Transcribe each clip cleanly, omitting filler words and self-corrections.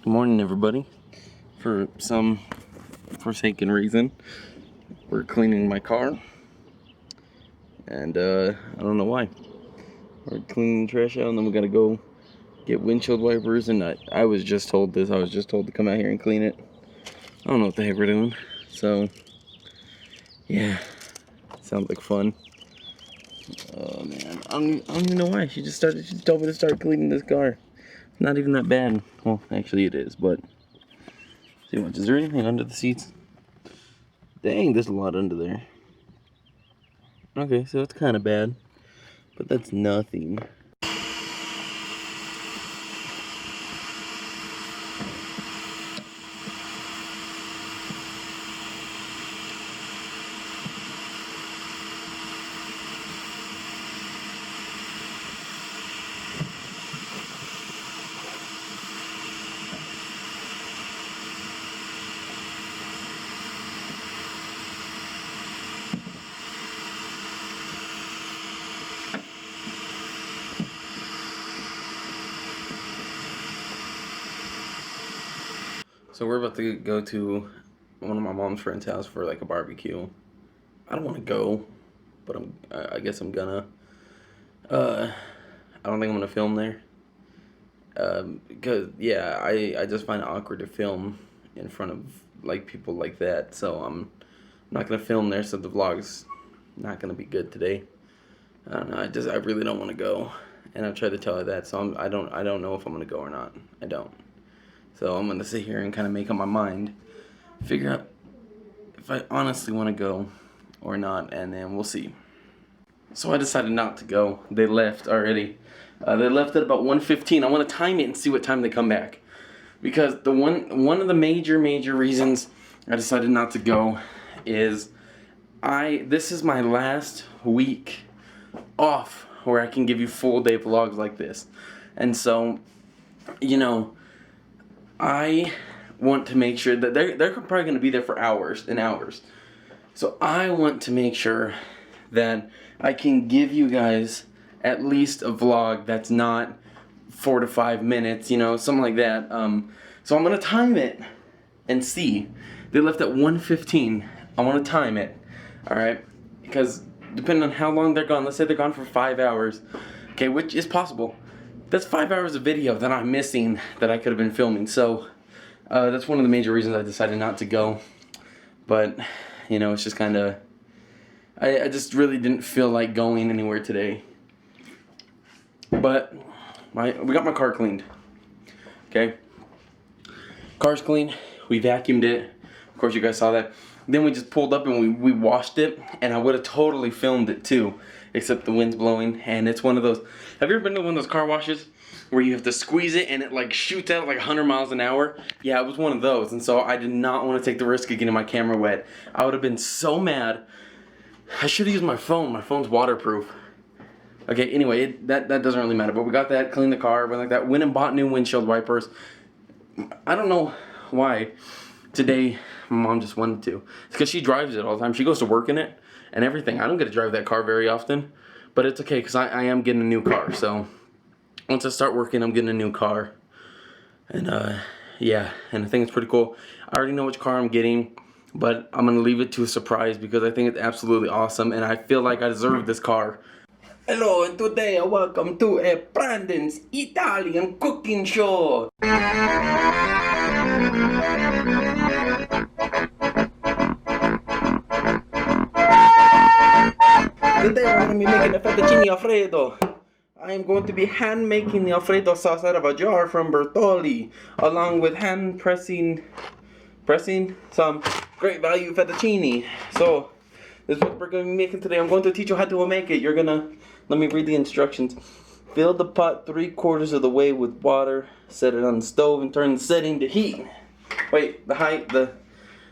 Good morning, everybody. For some forsaken reason, we're cleaning my car, and I don't know why. We're cleaning the trash out, and then we gotta go get windshield wipers. And I was just told this. I was just told to come out here and clean it. I don't know what the heck we're doing. So yeah, sounds like fun. Oh man, I don't even know why. She told me to start cleaning this car. Not even that bad. Well, actually it is, but see what? Is there anything under the seats? Dang, there's a lot under there. Okay, so it's kind of bad, but that's nothing. So we're about to go to one of my mom's friend's house for like a barbecue. I don't want to go, but I guess I'm gonna. I don't think I'm gonna film there. Because yeah, I just find it awkward to film in front of like people like that. So I'm not gonna film there. So the vlog's not gonna be good today. I don't know. I really don't want to go, and I've tried to tell her that. So I don't know if I'm gonna go or not. I don't. So I'm gonna sit here and kind of make up my mind, figure out if I honestly want to go or not, and then we'll see. So I decided not to go. They left already. They left at about 1:15. I want to time it and see what time they come back, because one of the major reasons I decided not to go is this is my last week off where I can give you full day vlogs like this, and so you know. I want to make sure that they're probably going to be there for hours and hours. So I want to make sure that I can give you guys at least a vlog that's not 4 to 5 minutes, you know, something like that. So I'm going to time it and see. They left at 1:15. I want to time it, alright? Because depending on how long they're gone, let's say they're gone for 5 hours, okay, which is possible. That's 5 hours of video that I'm missing that I could have been filming. So that's one of the major reasons I decided not to go. But you know, it's just kind of I just really didn't feel like going anywhere today. But we got my car cleaned. Okay, car's clean. We vacuumed it. Of course, you guys saw that. Then we just pulled up and we washed it, and I would have totally filmed it too, except the wind's blowing, and it's one of those. Have you ever been to one of those car washes where you have to squeeze it and it like shoots out like 100 miles an hour? Yeah, it was one of those, and so I did not want to take the risk of getting my camera wet. I would have been so mad. I should have used my phone. My phone's waterproof. Okay, anyway, that doesn't really matter, but we got that, cleaned the car, went like that, went and bought new windshield wipers. I don't know why today my mom just wanted to. It's because she drives it all the time. She goes to work in it and everything. I don't get to drive that car very often, but it's okay because I am getting a new car. So once I start working, I'm getting a new car. And yeah, and I think it's pretty cool. I already know which car I'm getting, but I'm going to leave it to a surprise because I think it's absolutely awesome, and I feel like I deserve this car. Hello, and today welcome to a Brandon's Italian cooking show. Today we're going to be making a fettuccine alfredo. I am going to be hand making the alfredo sauce out of a jar from Bertolli, along with hand pressing some great value fettuccine. So this is what we're going to be making today. I'm going to teach you how to make it. Let me read the instructions. Fill the pot 3/4 of the way with water. Set it on the stove and turn the setting to heat. Wait, the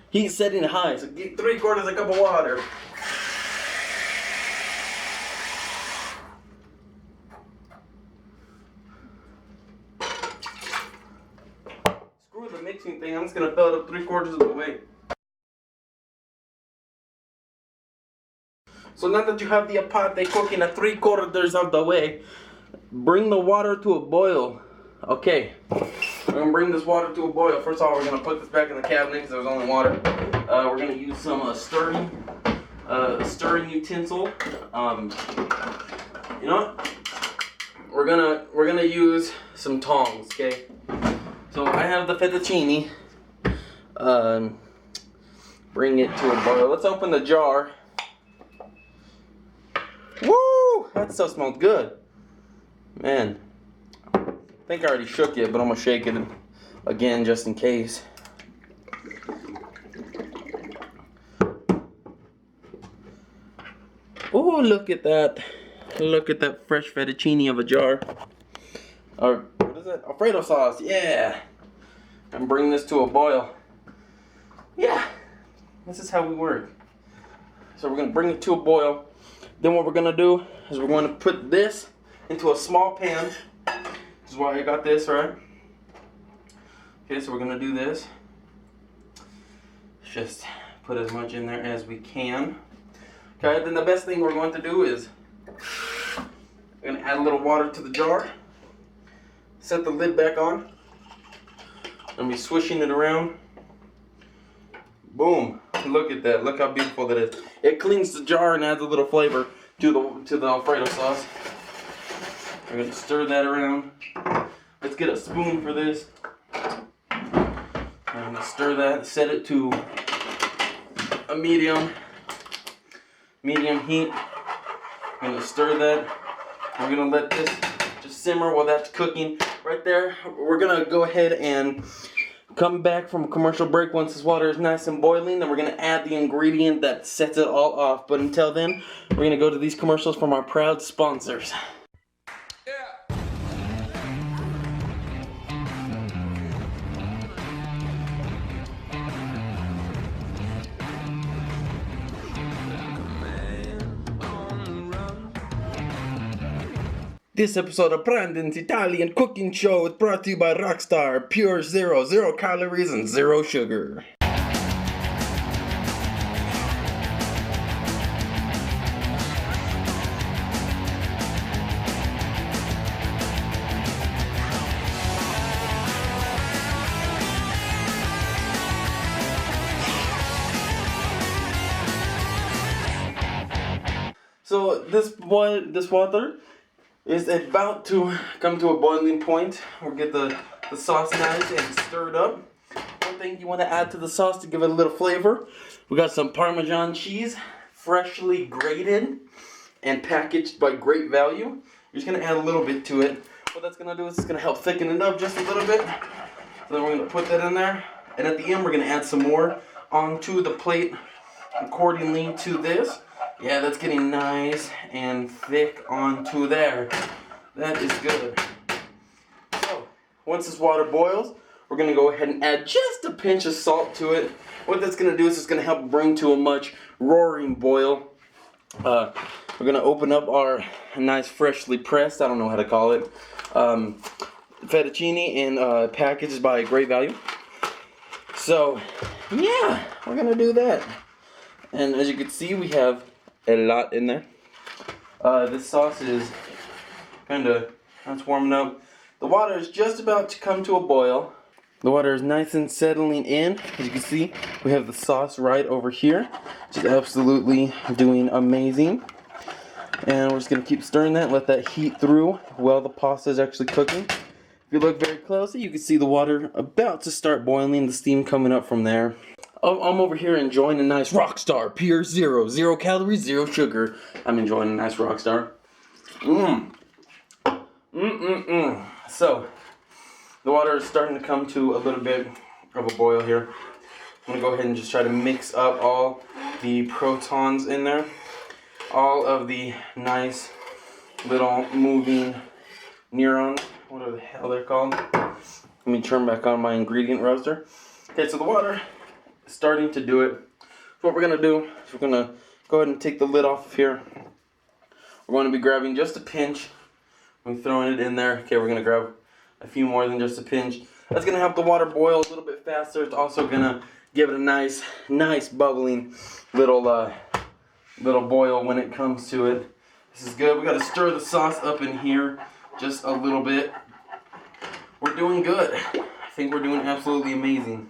heat setting to high. So get 3/4 a cup of water. Screw the mixing thing. I'm just gonna fill it up 3/4 of the way. So now that you have the pot cooking at 3/4 of the way, bring the water to a boil. Okay. We're gonna bring this water to a boil. First of all, we're gonna put this back in the cabinet because there's only water. We're gonna use some stirring utensil. You know what? We're gonna use some tongs. Okay. So I have the fettuccine. Bring it to a boil. Let's open the jar. Woo! That stuff smells good. Man. I think I already shook it, but I'm gonna shake it again just in case. Oh, look at that. Look at that fresh fettuccine of a jar. Or, what is it? Alfredo sauce, yeah. And bring this to a boil. Yeah, this is how we work. So we're gonna bring it to a boil. Then what we're gonna do is we're gonna put this into a small pan. This is why I got this, right? Okay, so we're gonna do this. Just put as much in there as we can. Okay, then the best thing we're going to do is we're gonna add a little water to the jar. Set the lid back on. And be swishing it around. Boom! Look at that. Look how beautiful that is. It cleans the jar and adds a little flavor to the Alfredo sauce. We're gonna stir that around. Let's get a spoon for this. I'm gonna stir that. Set it to a medium heat. I'm gonna stir that. We're gonna let this just simmer while that's cooking. Right there, we're gonna go ahead and come back from a commercial break once this water is nice and boiling. Then we're gonna add the ingredient that sets it all off. But until then, we're gonna go to these commercials from our proud sponsors. This episode of Brandon's Italian Cooking Show is brought to you by Rockstar. Pure zero, 0 calories and 0 sugar. So this water is about to come to a boiling point. We'll get the sauce nice and stirred up. One thing you want to add to the sauce to give it a little flavor, we got some Parmesan cheese, freshly grated and packaged by Great Value. You're just going to add a little bit to it. What that's going to do is it's going to help thicken it up just a little bit. So then we're going to put that in there. And at the end we're going to add some more onto the plate accordingly to this. Yeah, that's getting nice and thick onto there. That is good. So, once this water boils, we're going to go ahead and add just a pinch of salt to it. What that's going to do is it's going to help bring to a much roaring boil. We're going to open up our nice freshly pressed, I don't know how to call it, fettuccine in packages by Great Value. So, yeah, we're going to do that. And as you can see, we have a lot in there. This sauce is it's warming up. The water is just about to come to a boil. The water is nice and settling in. As you can see, we have the sauce right over here. Just absolutely doing amazing. And we're just going to keep stirring that, let that heat through while the pasta is actually cooking. If you look very closely, you can see the water about to start boiling, the steam coming up from there. I'm over here enjoying a nice Rockstar, pure 0 calories, 0 sugar. I'm enjoying a nice Rockstar. So, the water is starting to come to a little bit of a boil here. I'm going to go ahead and just try to mix up all the protons in there. All of the nice little moving neurons, whatever the hell they're called. Let me turn back on my ingredient roaster. Okay, so the water starting to do it. So what we're going to do is we're going to go ahead and take the lid off of here. We're going to be grabbing just a pinch. I'm throwing it in there. Okay, we're going to grab a few more than just a pinch. That's going to help the water boil a little bit faster. It's also going to give it a nice bubbling little boil when it comes to it. This is good. We got to stir the sauce up in here just a little bit. We're doing good. think we're doing absolutely amazing.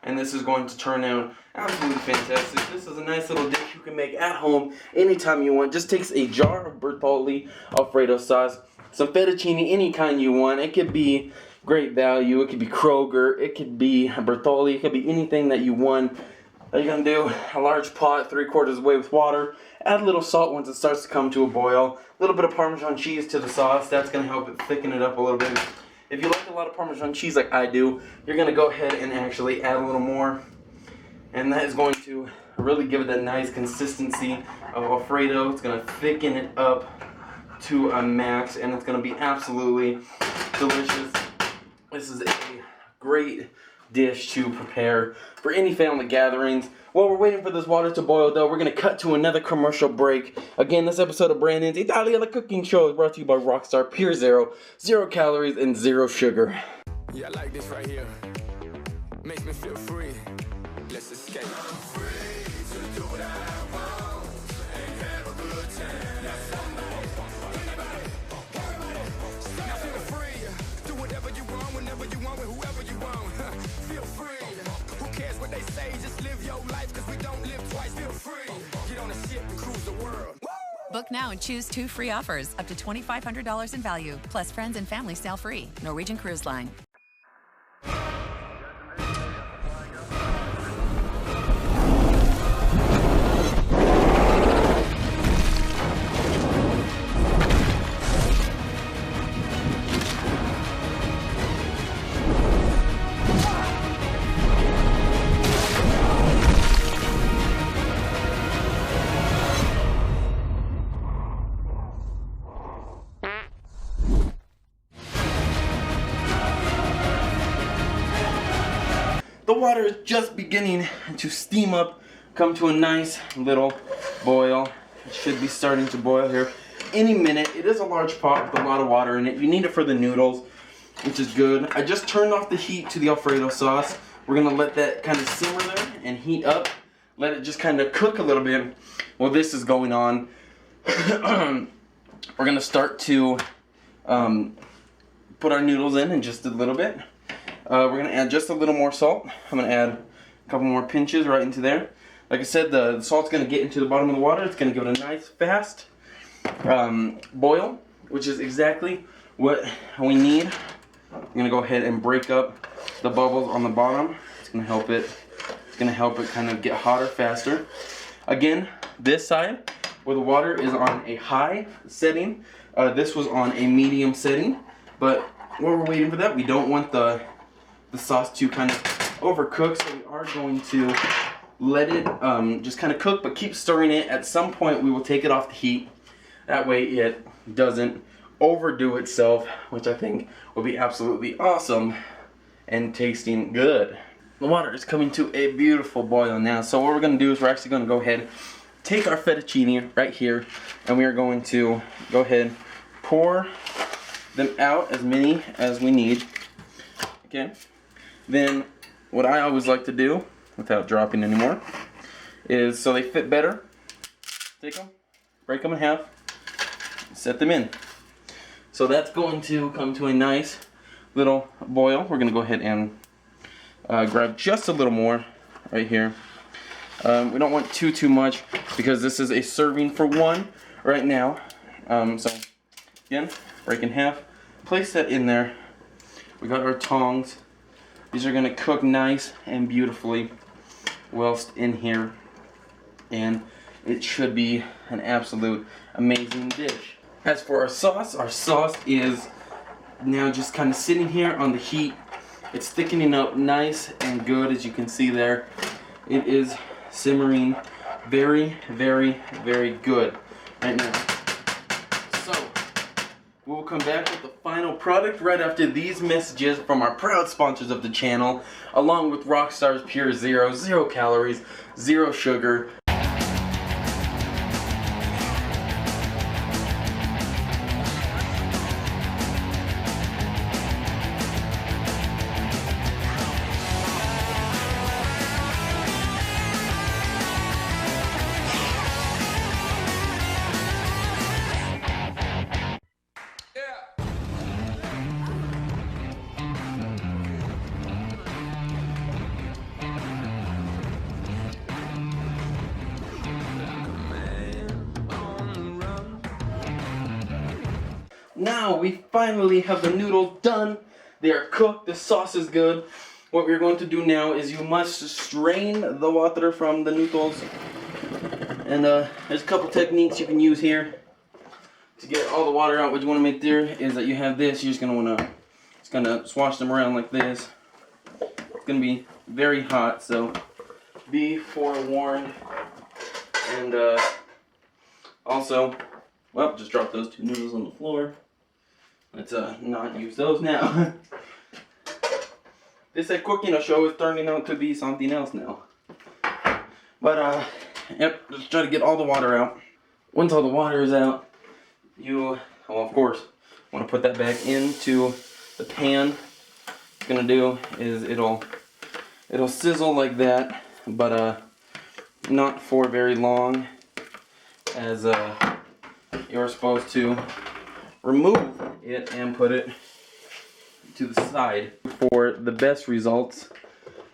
And this is going to turn out absolutely fantastic. This is a nice little dish you can make at home anytime you want. Just takes a jar of Bertolli Alfredo sauce, some fettuccine, any kind you want. It could be Great Value, it could be Kroger, it could be Bertolli, it could be anything that you want. All you're going to do, a large pot, 3/4 of the way with water. Add a little salt once it starts to come to a boil. A little bit of Parmesan cheese to the sauce. That's going to help it thicken it up a little bit. If you like a lot of Parmesan cheese like I do, you're going to go ahead and actually add a little more. And that is going to really give it that nice consistency of Alfredo. It's going to thicken it up to a max, and it's going to be absolutely delicious. This is a great dish to prepare for any family gatherings. While we're waiting for this water to boil, though, we're going to cut to another commercial break. Again, this episode of Brandon's Italia Cooking Show is brought to you by Rockstar Pure Zero. 0 calories and 0 sugar. Yeah, I like this right here. Makes me feel free. Let's escape. I'm free to do what I want and have a good time. Now feel free. Do whatever you want, whenever you want, with whoever you want. Feel free. Who cares what they say? Just live your life, cause we don't live twice. Feel free. Get on a ship and cruise the world. Book now and choose 2 free offers up to $2,500 in value, plus friends and family sail free. Norwegian Cruise Line. The water is just beginning to steam up, come to a nice little boil. It should be starting to boil here any minute. It is a large pot with a lot of water in it. You need it for the noodles, which is good. I just turned off the heat to the Alfredo sauce. We're gonna let that kind of simmer there and heat up. Let it just kind of cook a little bit while this is going on. We're gonna start to put our noodles in just a little bit. We're going to add just a little more salt. I'm going to add a couple more pinches right into there. Like I said, the salt's going to get into the bottom of the water. It's going to give it a nice, fast boil, which is exactly what we need. I'm going to go ahead and break up the bubbles on the bottom. It's going to help it. It's going to help it kind of get hotter faster. Again, this side where the water is on a high setting. This was on a medium setting, but while we're waiting for that, we don't want the sauce to kind of overcook, so we are going to let it just kind of cook, but keep stirring it. At some point we will take it off the heat. That way it doesn't overdo itself, which I think will be absolutely awesome and tasting good. The water is coming to a beautiful boil now, so what we're going to do is we're actually going to go ahead, take our fettuccine right here, and we are going to go ahead, pour them out, as many as we need. Okay. Then what I always like to do, without dropping anymore, is so they fit better, take them, break them in half, set them in. So that's going to come to a nice little boil. We're going to go ahead and grab just a little more right here. We don't want too much because this is a serving for one right now. So again, break in half, place that in there. We got our tongs. These are going to cook nice and beautifully whilst in here, and it should be an absolute amazing dish. As for our sauce is now just kind of sitting here on the heat. It's thickening up nice and good, as you can see there. It is simmering very, very, very good right now. So we'll come back with the final product right after these messages from our proud sponsors of the channel, along with Rockstar's Pure Zero, 0 calories, 0 sugar. now we finally have the noodles done. They are cooked. The sauce is good. What we're going to do now is you must strain the water from the noodles. And there's a couple techniques you can use here to get all the water out. What you want to make there is that you have this. You're just going to swash them around like this. It's going to be very hot, so be forewarned. And also, well, just drop those 2 noodles on the floor. Let's not use those now. This cooking show is turning out to be something else now. But yep, just try to get all the water out. Once all the water is out, you, well, of course, want to put that back into the pan. What it's gonna do is it'll sizzle like that, but not for very long, as you're supposed to remove it and put it to the side. For the best results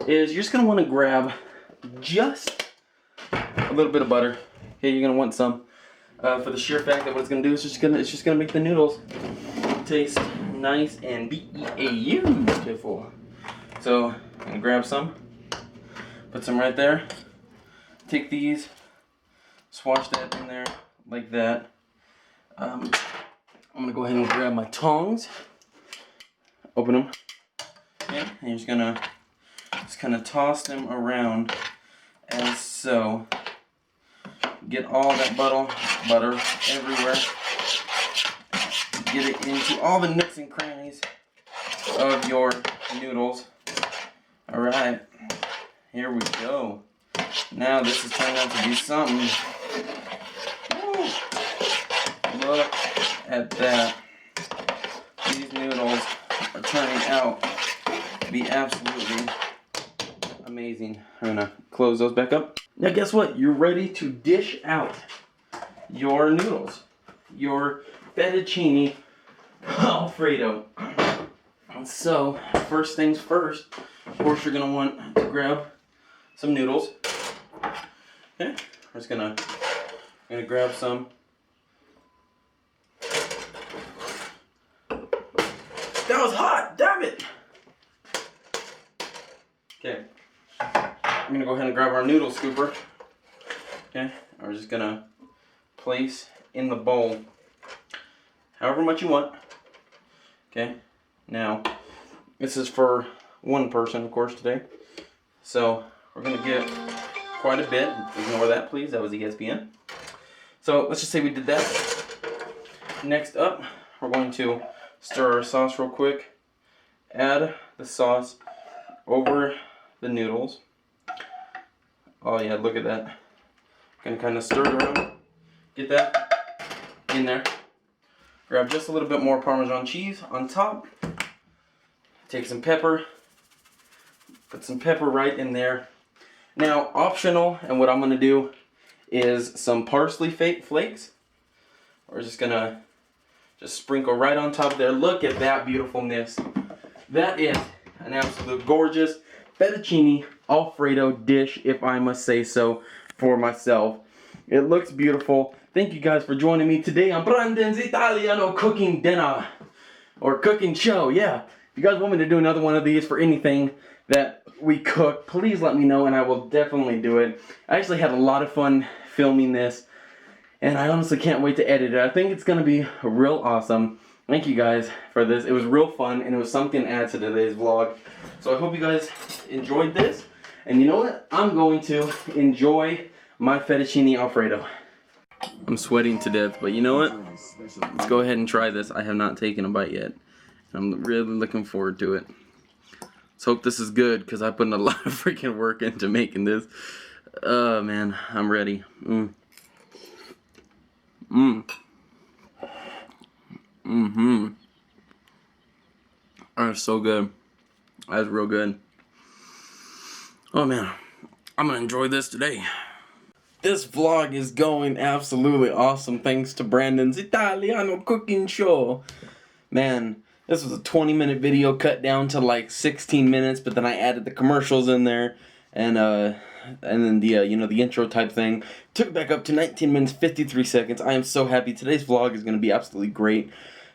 is you're just gonna want to grab just a little bit of butter. Okay, you're gonna want some for the sheer fact that what it's gonna do is it's just gonna make the noodles taste nice and beautiful. So I'm gonna grab some, put some right there. Take these, swash that in there like that. I'm gonna go ahead and grab my tongs, open them, okay, and you're just gonna kind of toss them around as so. Get all that butter everywhere. Get it into all the nooks and crannies of your noodles. All right, here we go. Now this is turning out to be something. Woo. Look at that. These noodles are turning out to be absolutely amazing. I'm gonna close those back up. Now guess what? You're ready to dish out your noodles. Your fettuccine Alfredo. So, first things first, of course you're gonna want to grab some noodles. Okay, we're just gonna grab some. That was hot, damn it! Okay, I'm gonna go ahead and grab our noodle scooper. Okay, we're just gonna place in the bowl however much you want. Okay, now this is for one person, of course, today. So we're gonna get quite a bit. Ignore that, please. That was ESPN. So let's just say we did that. Next up, we're going to stir our sauce real quick. Add the sauce over the noodles. Oh yeah, look at that. Gonna kind of stir it around. Get that in there. Grab just a little bit more Parmesan cheese on top. Take some pepper. Put some pepper right in there. Now, optional, and what I'm gonna do is some parsley flakes. We're just gonna sprinkle right on top of there. Look at that beautifulness. That is an absolute gorgeous fettuccine Alfredo dish, if I must say so for myself. It looks beautiful. Thank you guys for joining me today on Brandon's Italiano cooking dinner or cooking show. Yeah, if you guys want me to do another one of these for anything that we cook, please let me know and I will definitely do it. I actually had a lot of fun filming this and I honestly can't wait to edit it. I think it's going to be real awesome. Thank you guys for this. It was real fun and it was something to add to today's vlog. So I hope you guys enjoyed this. And you know what? I'm going to enjoy my fettuccine Alfredo. I'm sweating to death, but you know what? Let's go ahead and try this. I have not taken a bite yet. I'm really looking forward to it. Let's hope this is good because I put in a lot of freaking work into making this. Oh man, I'm ready. That's so good. That's real good. Oh man, I'm gonna enjoy this today. This vlog is going absolutely awesome thanks to Brandon's Italiano cooking show. Man, this was a 20-minute video cut down to like 16 minutes, but then I added the commercials in there and then the you know, the intro type thing. Took it back up to 19 minutes 53 seconds. I am so happy. Today's vlog is going to be absolutely great.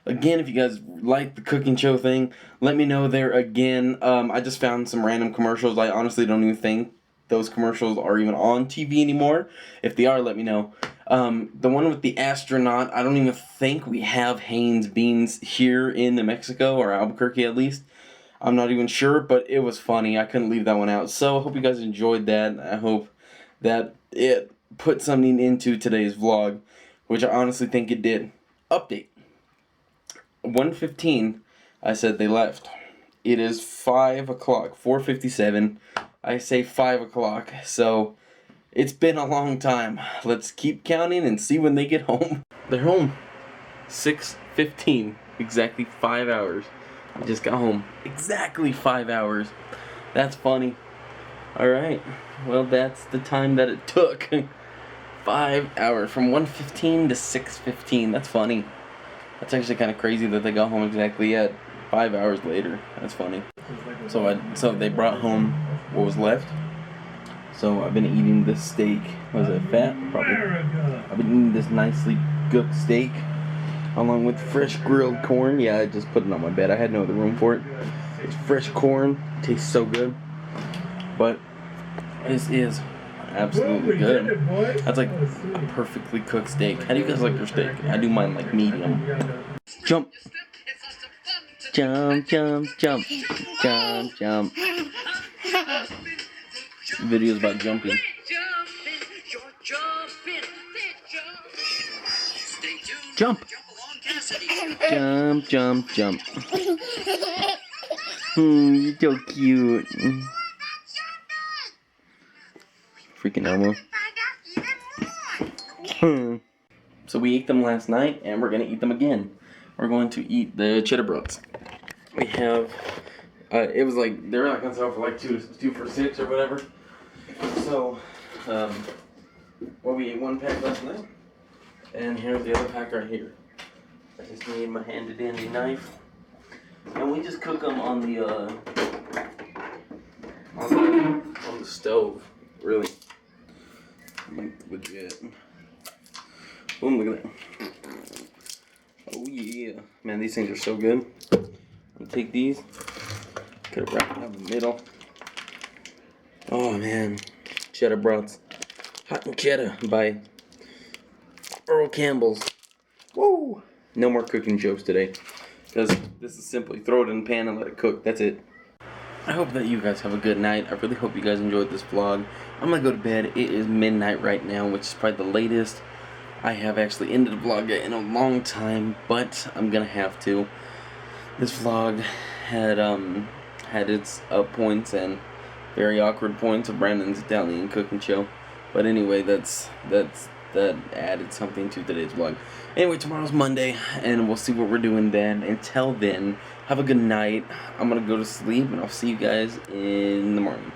Again, if you guys like the cooking show thing, let me know there again. I just found some random commercials. I honestly don't even think those commercials are even on TV anymore. If they are, let me know. The one with the astronaut, I don't even think we have Hanes beans here in New Mexico, or Albuquerque at least. I'm not even sure, but it was funny. I couldn't leave that one out. So I hope you guys enjoyed that. I hope that it put something into today's vlog, which I honestly think it did. Update. 1:15, I said they left. It is 5 o'clock, 4:57. I say 5 o'clock, so it's been a long time. Let's keep counting and see when they get home. They're home. 6:15, exactly 5 hours. I just got home. Exactly 5 hours. That's funny. Alright, well that's the time that it took. 5 hours, from 1:15 to 6:15. That's funny. That's actually kind of crazy that they got home exactly at 5 hours later. That's funny. So they brought home what was left. So I've been eating this steak. Was it fat? Probably. I've been eating this nicely cooked steak along with fresh grilled corn. Yeah, I just put it on my bed. I had no other room for it. It's fresh corn. Tastes so good. But this is absolutely good. That's like a perfectly cooked steak. How do you guys like your steak? I do mine like medium. Jump. Jump, jump, jump. Jump, jump. Videos about jumping. Jump. Jump, jump, jump. You're so cute. Freaking Elmo. So we ate them last night, and we're gonna eat them again. We're going to eat the cheddar brats. We have, it was like, they were like on sale for like 2 for $6 or whatever. So, well, we ate one pack last night, and here's the other pack right here. I just need my handy dandy knife, and we just cook them on the stove, really. Like legit. Boom, look at that. Oh yeah. Man, these things are so good. I'll take these. Cut it right down the middle. Oh man. Cheddar brats. Hot and cheddar by Earl Campbell's. Woo! No more cooking jokes today. Because this is simply throw it in the pan and let it cook. That's it. I hope that you guys have a good night. I really hope you guys enjoyed this vlog. I'm gonna go to bed. It is midnight right now, which is probably the latest I have actually ended a vlog in a long time, but I'm gonna have to. This vlog had its up points and very awkward points of Brandon's Italian cooking show. But anyway, that added something to today's vlog. Anyway, tomorrow's Monday, and we'll see what we're doing then. Until then, have a good night. I'm gonna go to sleep, and I'll see you guys in the morning.